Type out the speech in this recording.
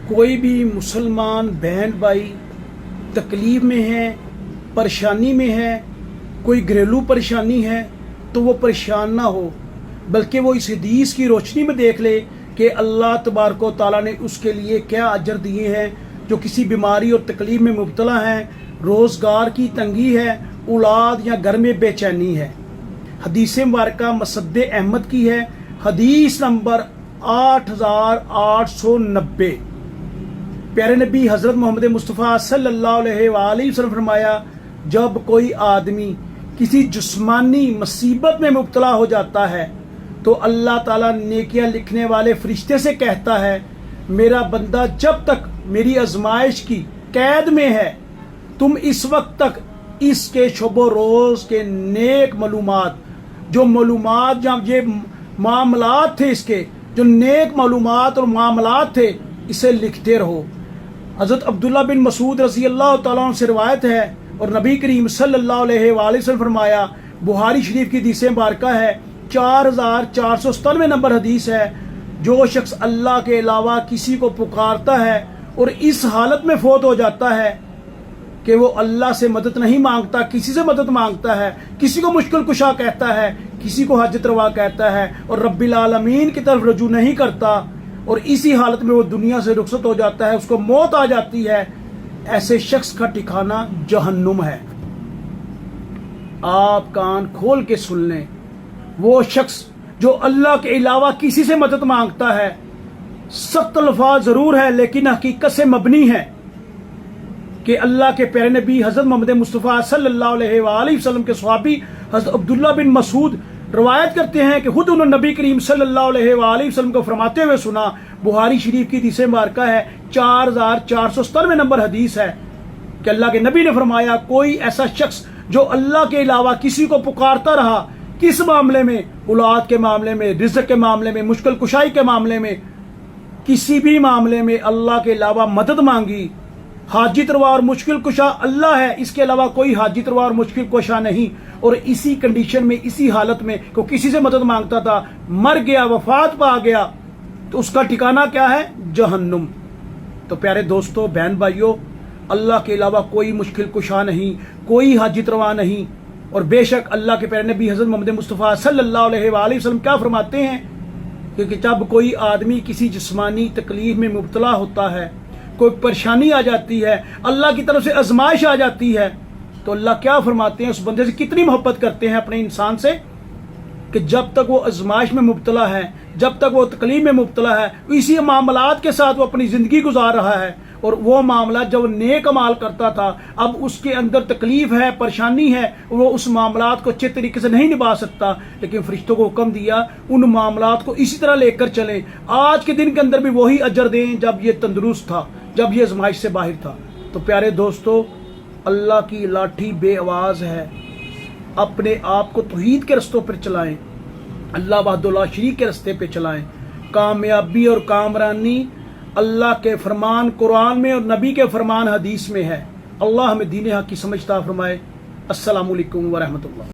کوئی بھی مسلمان بہن بھائی تکلیف میں ہے، پریشانی میں ہے، کوئی گھریلو پریشانی ہے تو وہ پریشان نہ ہو، بلکہ وہ اس حدیث کی روشنی میں دیکھ لے کہ اللہ تبارک و تعالیٰ نے اس کے لیے کیا اجر دیے ہیں۔ جو کسی بیماری اور تکلیف میں مبتلا ہیں، روزگار کی تنگی ہے، اولاد یا گھر میں بے چینی ہے۔ حدیث مبارکہ مسد احمد کی ہے، حدیث نمبر 8890۔ پیارے نبی حضرت محمد مصطفیٰ صلی اللہ علیہ وآلہ وسلم فرمایا، جب کوئی آدمی کسی جسمانی مصیبت میں مبتلا ہو جاتا ہے تو اللہ تعالیٰ نیکیاں لکھنے والے فرشتے سے کہتا ہے، میرا بندہ جب تک میری آزمائش کی قید میں ہے، تم اس وقت تک اس کے شب و روز کے نیک معلومات، جو یہ معاملات تھے، اس کے جو نیک معلومات اور معاملات تھے، اسے لکھتے رہو۔ حضرت عبداللہ بن مسعود رضی اللہ تعالیٰ عنہ سے روایت ہے، اور نبی کریم صلی اللہ علیہ وآلہ وسلم فرمایا، بخاری شریف کی حدیث مبارکہ ہے، 4497 نمبر حدیث ہے، جو شخص اللہ کے علاوہ کسی کو پکارتا ہے اور اس حالت میں فوت ہو جاتا ہے کہ وہ اللہ سے مدد نہیں مانگتا، کسی سے مدد مانگتا ہے، کسی کو مشکل کشا کہتا ہے، کسی کو حاجت روا کہتا ہے، اور رب العالمین کی طرف رجوع نہیں کرتا، اور اسی حالت میں وہ دنیا سے رخصت ہو جاتا ہے، اس کو موت آ جاتی ہے، ایسے شخص کا ٹھکانہ جہنم ہے۔ آپ کان کھول کے سن لیں، وہ شخص جو اللہ کے علاوہ کسی سے مدد مانگتا ہے، سخت الفاظ ضرور ہے لیکن حقیقت سے مبنی ہے کہ اللہ کے پیارے نبی حضرت محمد مصطفیٰ صلی اللہ علیہ وآلہ وسلم کے صحابی حضرت عبداللہ بن مسعود روایت کرتے ہیں کہ خود انہوں نے نبی کریم صلی اللہ علیہ وآلہ وسلم کو فرماتے ہوئے سنا، بخاری شریف کی حدیث مبارکہ ہے، 4497 نمبر حدیث ہے، کہ اللہ کے نبی نے فرمایا، کوئی ایسا شخص جو اللہ کے علاوہ کسی کو پکارتا رہا، کس معاملے میں؟ اولاد کے معاملے میں، رزق کے معاملے میں، مشکل کشائی کے معاملے میں، کسی بھی معاملے میں اللہ کے علاوہ مدد مانگی۔ حاجت روا اور مشکل کشا اللہ ہے، اس کے علاوہ کوئی حاجت روا اور مشکل کشا نہیں، اور اسی کنڈیشن میں، اسی حالت میں کہ کسی سے مدد مانگتا تھا، مر گیا، وفات پا گیا، تو اس کا ٹھکانہ کیا ہے؟ جہنم۔ تو پیارے دوستو، بہن بھائیو، اللہ کے علاوہ کوئی مشکل کشا نہیں، کوئی حاجت روا نہیں، اور بے شک اللہ کے پیارے نبی حضرت محمد مصطفیٰ صلی اللہ علیہ وآلہ وسلم کیا فرماتے ہیں کہ جب کوئی آدمی کسی جسمانی تکلیف میں مبتلا ہوتا ہے، کوئی پریشانی آ جاتی ہے، اللہ کی طرف سے آزمائش آ جاتی ہے، تو اللہ کیا فرماتے ہیں؟ اس بندے سے کتنی محبت کرتے ہیں اپنے انسان سے، کہ جب تک وہ آزمائش میں مبتلا ہے، جب تک وہ تکلیف میں مبتلا ہے، اسی معاملات کے ساتھ وہ اپنی زندگی گزار رہا ہے، اور وہ معاملات جب نیک عمال کرتا تھا، اب اس کے اندر تکلیف ہے، پریشانی ہے، وہ اس معاملات کو اچھے طریقے سے نہیں نبھا سکتا، لیکن فرشتوں کو حکم دیا ان معاملات کو اسی طرح لے کر چلیں، آج کے دن کے اندر بھی وہی اجر دیں جب یہ تندرست تھا، جب یہ آزمائش سے باہر تھا۔ تو پیارے دوستو، اللہ کی لاٹھی بے آواز ہے، اپنے آپ کو توحید کے رستوں پر چلائیں، اللہ وحدہ لا شریک کے رستے پہ چلائیں۔ کامیابی اور کامرانی اللہ کے فرمان قرآن میں اور نبی کے فرمان حدیث میں ہے۔ اللہ ہمیں دین حق کی سمجھ عطا فرمائے۔ السلام علیکم ورحمۃ اللہ۔